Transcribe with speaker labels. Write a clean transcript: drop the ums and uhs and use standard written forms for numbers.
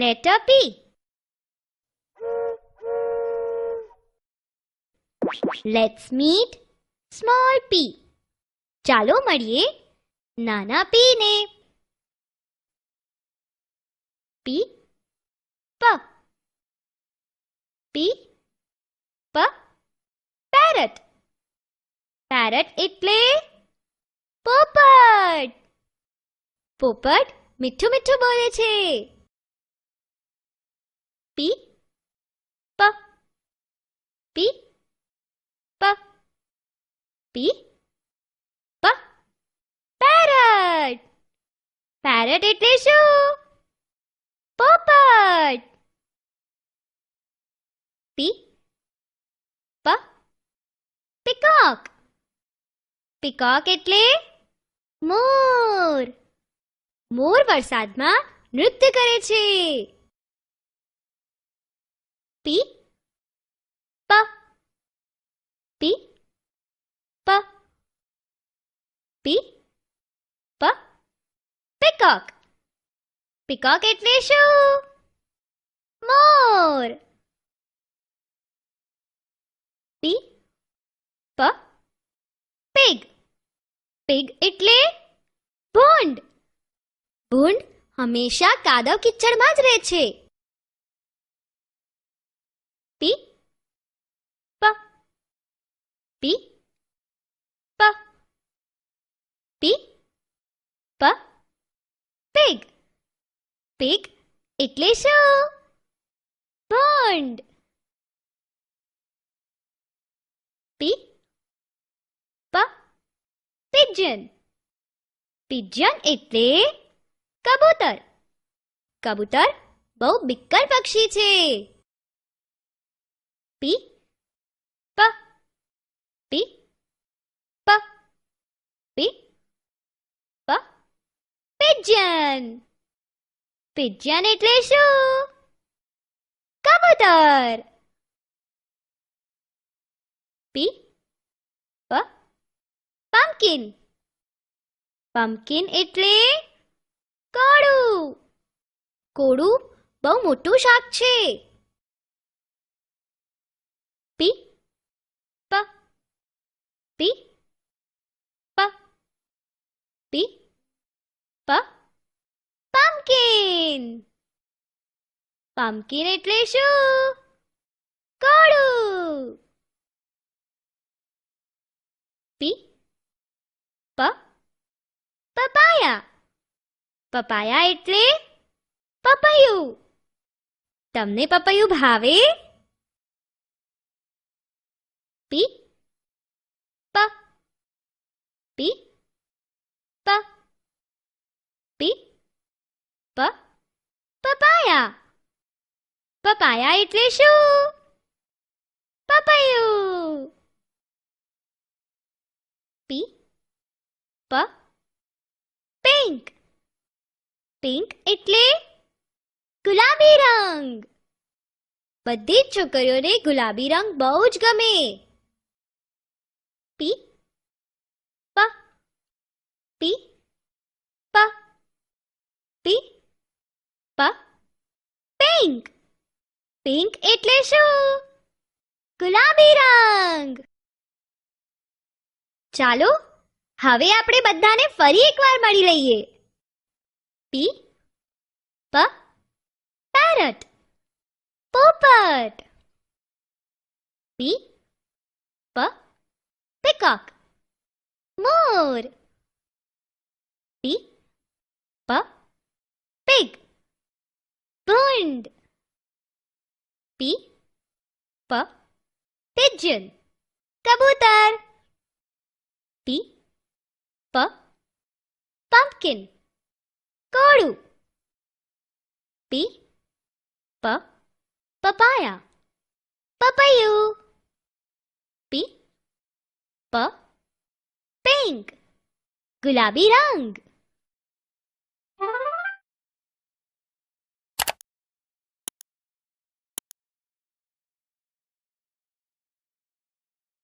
Speaker 1: Letter P. Let's meet small p. ચાલો મળીએ નાના p ને. P P P P parrot. Parrot એટલે પોપટ. પોપટ મીઠું મીઠું બોલે છે. P P P P P P parrot. Parrot એટલે શું? પોપટ. P P peacock. Peacock એટલે મોર. મોર વરસાદમાં નૃત્ય કરે છે. P P P P P P peacock. Peacock એટલે શું? મોર. P P pig. Pig એટલે ભૂંડ. ભૂંડ હંમેશા કાદવ કિચડમાં જ રહે છે. P P P P P P pig. Pig એટલે શું? ભૂંડ. P P pigeon. Pigeon એટલે કબૂતર. કબૂતર બહુ બિક્કર પક્ષી છે. P P P P P P pigeon. Pigeon એટલે શું? કબૂતર. P P pumpkin. Pumpkin એટલે કોળું. કોળું બહુ મોટું શાક છે. P P P P P P pumpkin. Pumpkin એટલે શું? કોળું. P P papaya. Papaya એટલે પપૈયું. તમને પપૈયું ભાવે? P P P P P P papaya. Papaya એટલે શું? પપૈયું. P P pink. Pink એટલે ગુલાબી રંગ. બધી જ છોકરીઓને ગુલાબી રંગ બહુ જ ગમે. P P P P P P pink. Pink એટલે શું? ગુલાબી રંગ. ચાલો હવે આપણે બધાને ફરી એકવાર મળી લઈએ. P P parrot. પોપટ. P P peacock. મોર. P P pig. ભૂંડ. P P pigeon. કબૂતર. P P pumpkin. કોળું. P P papaya. પપૈયું. P P pink. ગુલાબી રંગ.